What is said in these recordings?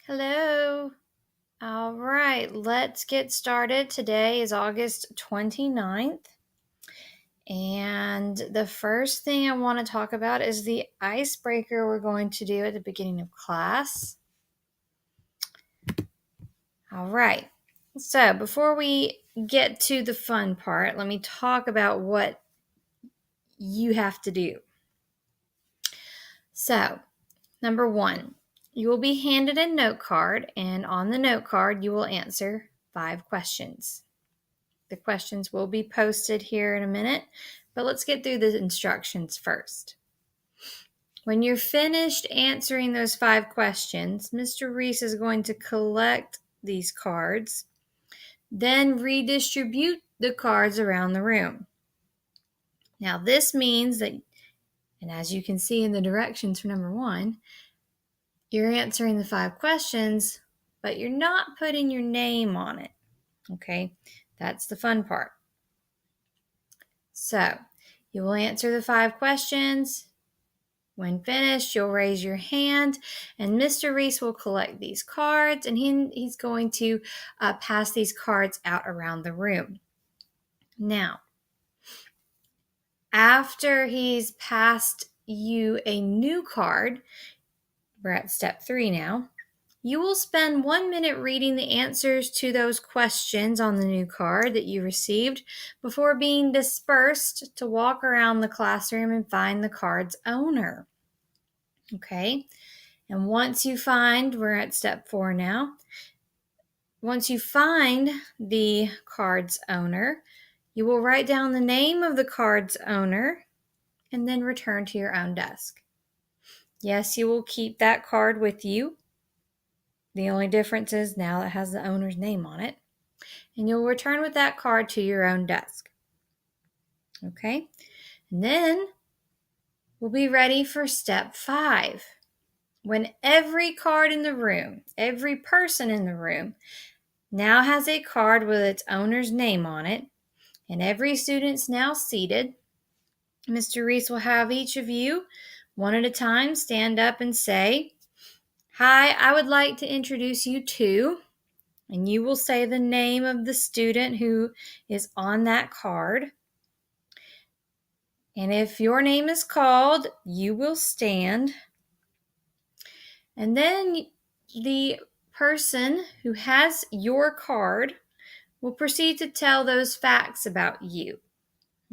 Hello. All right, let's get started. Today is August 29th. And the first thing I want to talk about is the icebreaker we're going to do at the beginning of class. All right. So before we get to the fun part, let me talk about what you have to do. So, number one, you will be handed a note card, and on the note card, you will answer 5 questions. The questions will be posted here in a minute, but let's get through the instructions first. When you're finished answering those 5 questions, Mr. Reese is going to collect these cards, then redistribute the cards around the room. Now, this means that, and as you can see in the directions for number 1, you're answering the 5 questions, but you're not putting your name on it. Okay, that's the fun part. So, you will answer the 5 questions. When finished, you'll raise your hand, and Mr. Reese will collect these cards, and he's going to pass these cards out around the room. Now, after he's passed you a new card, we're at step 3 now, you will spend 1 minute reading the answers to those questions on the new card that you received before being dispersed to walk around the classroom and find the card's owner. Okay, and once you find, we're at step 4 now, once you find the card's owner, you will write down the name of the card's owner and then return to your own desk. Yes, you will keep that card with you. The only difference is now it has the owner's name on it. And you'll return with that card to your own desk. Okay? And then we'll be ready for step 5. When every card in the room, every person in the room now has a card with its owner's name on it, and every student's now seated, Mr. Reese will have each of you, one at a time, stand up and say, "Hi, I would like to introduce you to," and you will say the name of the student who is on that card. And if your name is called, you will stand. And then the person who has your card will proceed to tell those facts about you.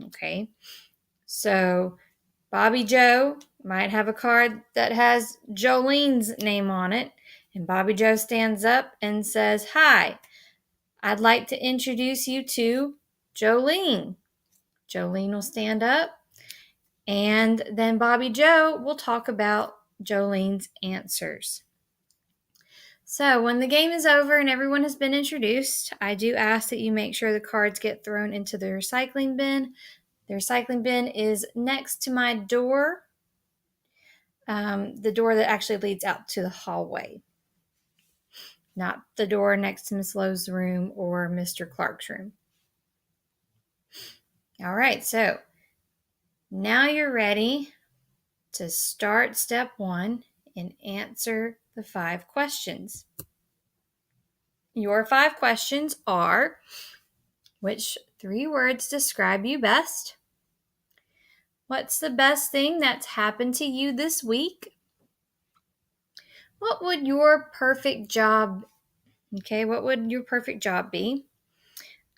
Okay, so Bobby Joe might have a card that has Jolene's name on it, and Bobby Joe stands up and says, "Hi, I'd like to introduce you to Jolene." Jolene will stand up, and then Bobby Joe will talk about Jolene's answers. So when the game is over and everyone has been introduced, I do ask that you make sure the cards get thrown into the recycling bin. The recycling bin is next to my door, the door that actually leads out to the hallway, not the door next to Miss Lowe's room or Mr. Clark's room. All right, so now you're ready to start step 1 and answer the 5 questions. Your 5 questions are: which 3 words describe you best? What's the best thing that's happened to you this week? What would your perfect job, what would your perfect job be?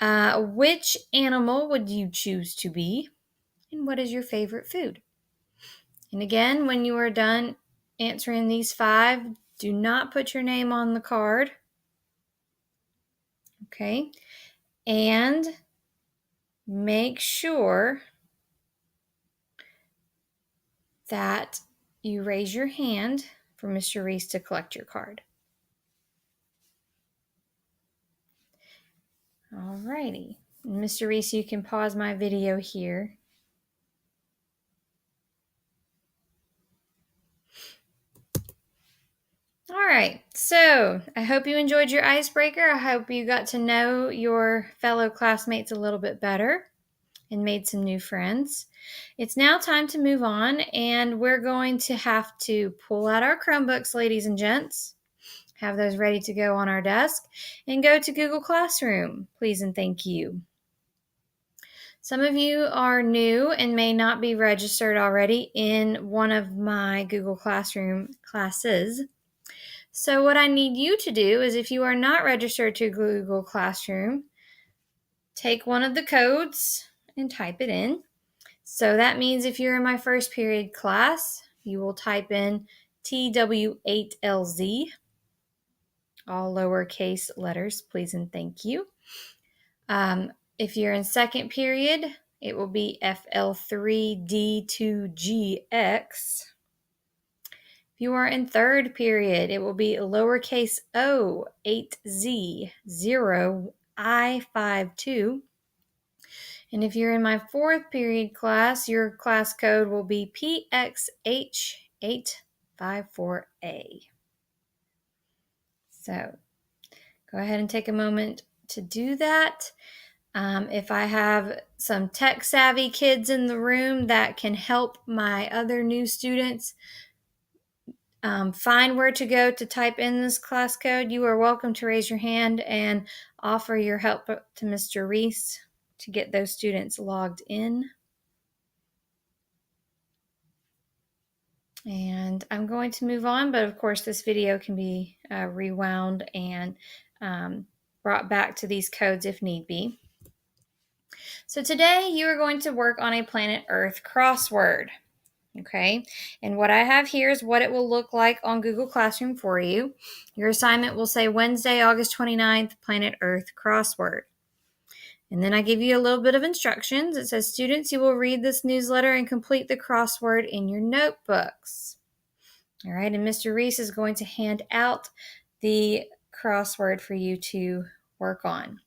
Which animal would you choose to be? And what is your favorite food? And again, when you are done answering these 5, do not put your name on the card. Okay, and make sure that you raise your hand for Mr. Reese to collect your card. Alrighty, Mr. Reese, you can pause my video here. All right, so I hope you enjoyed your icebreaker. I hope you got to know your fellow classmates a little bit better and made some new friends. It's now time to move on, and we're going to have to pull out our Chromebooks, ladies and gents. have those ready to go on our desk, and go to Google Classroom, please and thank you. Some of you are new and may not be registered already in one of my Google Classroom classes. So what I need you to do is, if you are not registered to Google Classroom, take one of the codes and type it in. So that means if you're in my first period class, you will type in TW8LZ, all lowercase letters, please and thank you. If you're in second period, it will be FL3D2GX. If you are in third period, it will be lowercase o 8Z0I52. And if you're in my fourth period class, your class code will be PXH854A. So go ahead and take a moment to do that. If I have some tech-savvy kids in the room that can help my other new students find where to go to type in this class code, you are welcome to raise your hand and offer your help to Mr. Reese to get those students logged in. And I'm going to move on, but of course this video can be rewound and brought back to these codes if need be. So today you are going to work on a Planet Earth crossword. Okay, and what I have here is what it will look like on Google Classroom for you. Your assignment will say Wednesday, August 29th, Planet Earth crossword. And then I give you a little bit of instructions. It says, students, you will read this newsletter and complete the crossword in your notebooks. All right, and Mr. Reese is going to hand out the crossword for you to work on.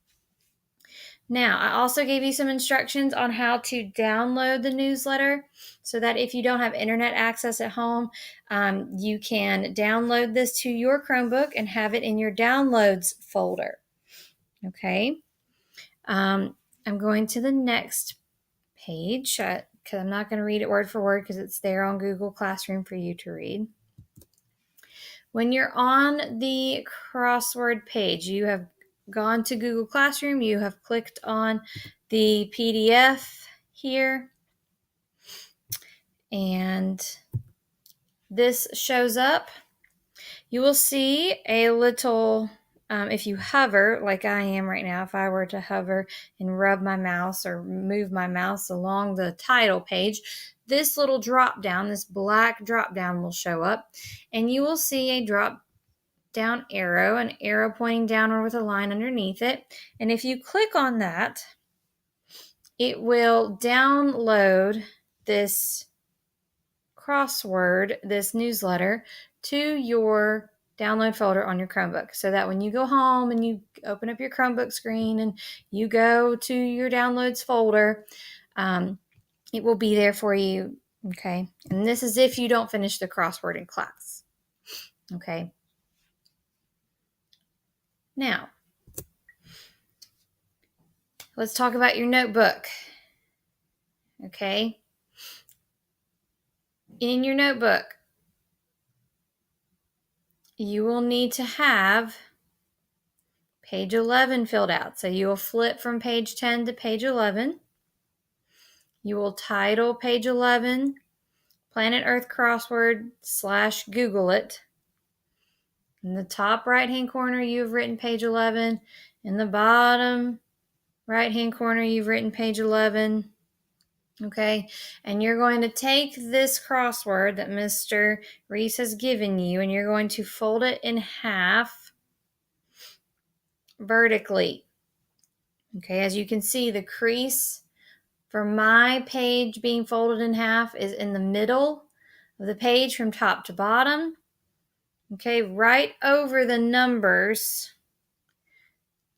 Now, I also gave you some instructions on how to download the newsletter so that if you don't have internet access at home, you can download this to your Chromebook and have it in your downloads folder. Okay. I'm going to the next page because I'm not going to read it word for word because it's there on Google Classroom for you to read. When you're on the crossword page, you have gone to Google Classroom, you have clicked on the PDF here, and this shows up. You will see a little, if you hover like I am right now, if I were to hover and rub my mouse or move my mouse along the title page, this little drop down, this black drop down will show up, and you will see a drop down arrow, an arrow pointing downward with a line underneath it. And if you click on that, it will download this crossword, this newsletter, to your download folder on your Chromebook, so that when you go home and you open up your Chromebook screen and you go to your downloads folder, it will be there for you. Okay, and this is if you don't finish the crossword in class. Okay. Now, let's talk about your notebook. Okay. In your notebook, you will need to have page 11 filled out. So you will flip from page 10 to page 11. You will title page 11, Planet Earth Crossword / Google it. In the top right-hand corner, you've written page 11. In the bottom right-hand corner, you've written page 11. Okay, and you're going to take this crossword that Mr. Reese has given you, and you're going to fold it in half vertically. Okay, as you can see, the crease for my page being folded in half is in the middle of the page from top to bottom. Okay, right over the numbers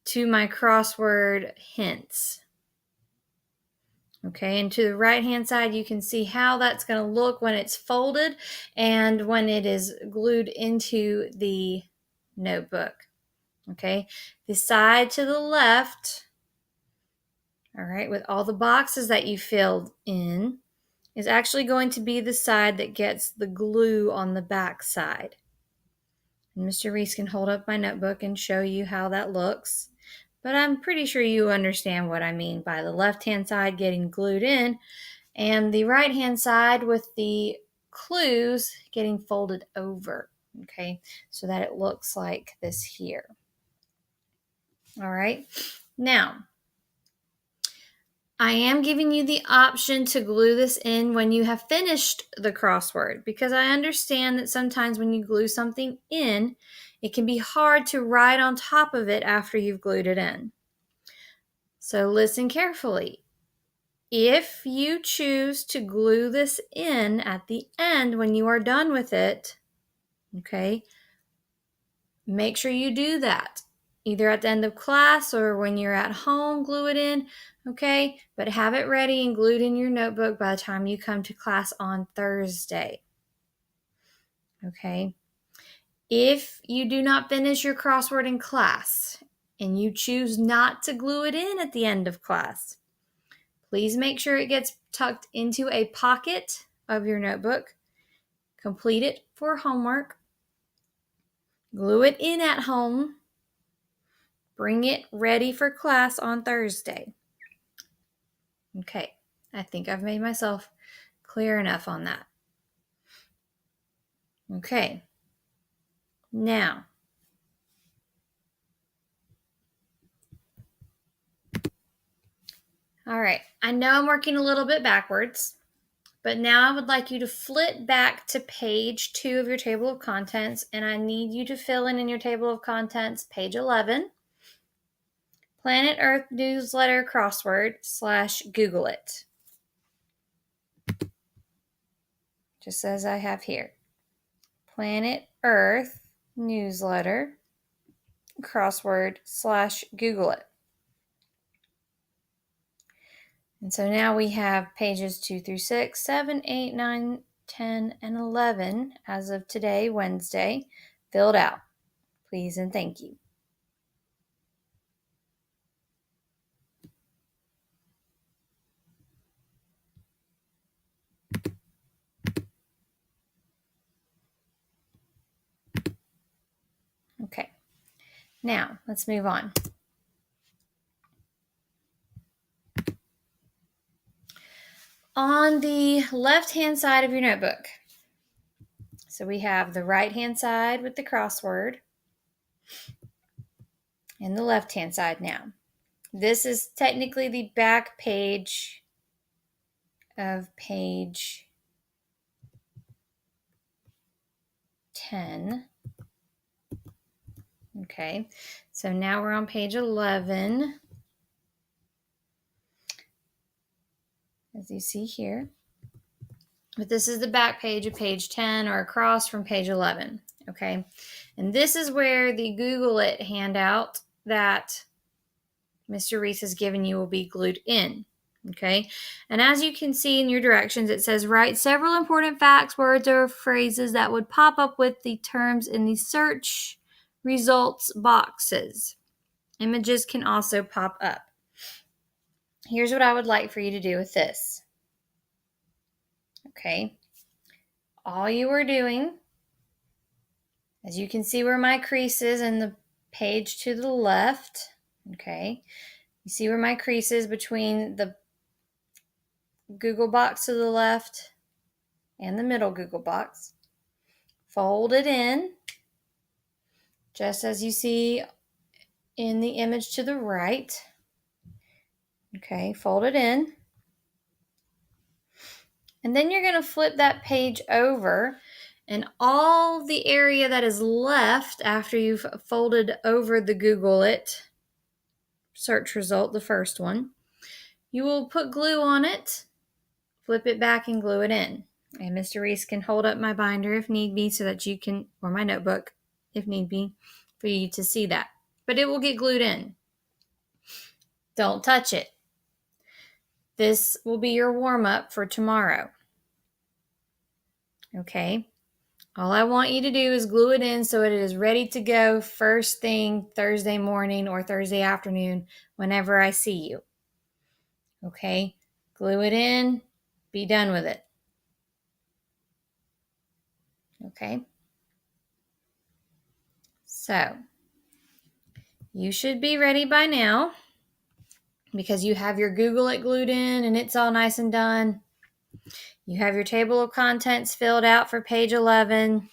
to my crossword hints. Okay, and to the right-hand side, you can see how that's going to look when it's folded and when it is glued into the notebook. Okay, the side to the left, all right, with all the boxes that you filled in, is actually going to be the side that gets the glue on the back side. Mr. Reese can hold up my notebook and show you how that looks. But I'm pretty sure you understand what I mean by the left-hand side getting glued in and the right-hand side with the clues getting folded over, okay, so that it looks like this here. All right, now I am giving you the option to glue this in when you have finished the crossword, because I understand that sometimes when you glue something in, it can be hard to write on top of it after you've glued it in. So listen carefully. If you choose to glue this in at the end when you are done with it, okay, make sure you do that. Either at the end of class or when you're at home, glue it in, okay? But have it ready and glued in your notebook by the time you come to class on Thursday, okay? If you do not finish your crossword in class and you choose not to glue it in at the end of class, please make sure it gets tucked into a pocket of your notebook. Complete it for homework. Glue it in at home. Bring it ready for class on Thursday. Okay, I think I've made myself clear enough on that. Okay, now, all right, I know I'm working a little bit backwards, but now I would like you to flip back to page 2 of your table of contents, and I need you to fill in your table of contents page 11, Planet Earth Newsletter Crossword / Google It. Just as I have here. Planet Earth Newsletter Crossword / Google It. And so now we have pages 2 through 6, 7, 8, 9, 10, and 11 as of today, Wednesday, filled out. Please and thank you. Okay, now let's move on. On the left-hand side of your notebook, so we have the right-hand side with the crossword and the left-hand side now. This is technically the back page of page 10. Okay, so now we're on page 11, as you see here. But this is the back page of page 10 or across from page 11, okay? And this is where the Google It handout that Mr. Reese has given you will be glued in, okay? And as you can see in your directions, it says write several important facts, words, or phrases that would pop up with the terms in the search results boxes. Images can also pop up. Here's what I would like for you to do with this. Okay. All you are doing, as you can see where my crease is in the page to the left, okay, you see where my crease is between the Google box to the left and the middle Google box. Fold it in, just as you see in the image to the right. Okay, fold it in. And then you're going to flip that page over, and all the area that is left after you've folded over the Google It search result, the first one, you will put glue on it, flip it back, and glue it in. And Mr. Reese can hold up my binder if need be so that you can, or my notebook if need be, for you to see that. But it will get glued in. Don't touch it. This will be your warm-up for tomorrow. Okay? All I want you to do is glue it in so it is ready to go first thing Thursday morning or Thursday afternoon whenever I see you. Okay? Glue it in. Be done with it. Okay? So, you should be ready by now because you have your Google It glued in and it's all nice and done. You have your table of contents filled out for page 11.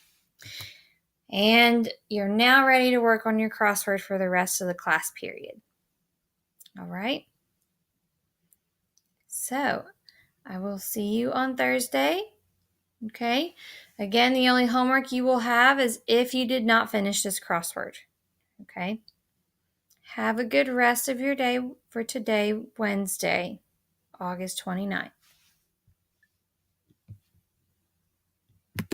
And you're now ready to work on your crossword for the rest of the class period. All right? So, I will see you on Thursday. Okay? Again, the only homework you will have is if you did not finish this crossword. Okay? Have a good rest of your day for today, Wednesday, August 29th.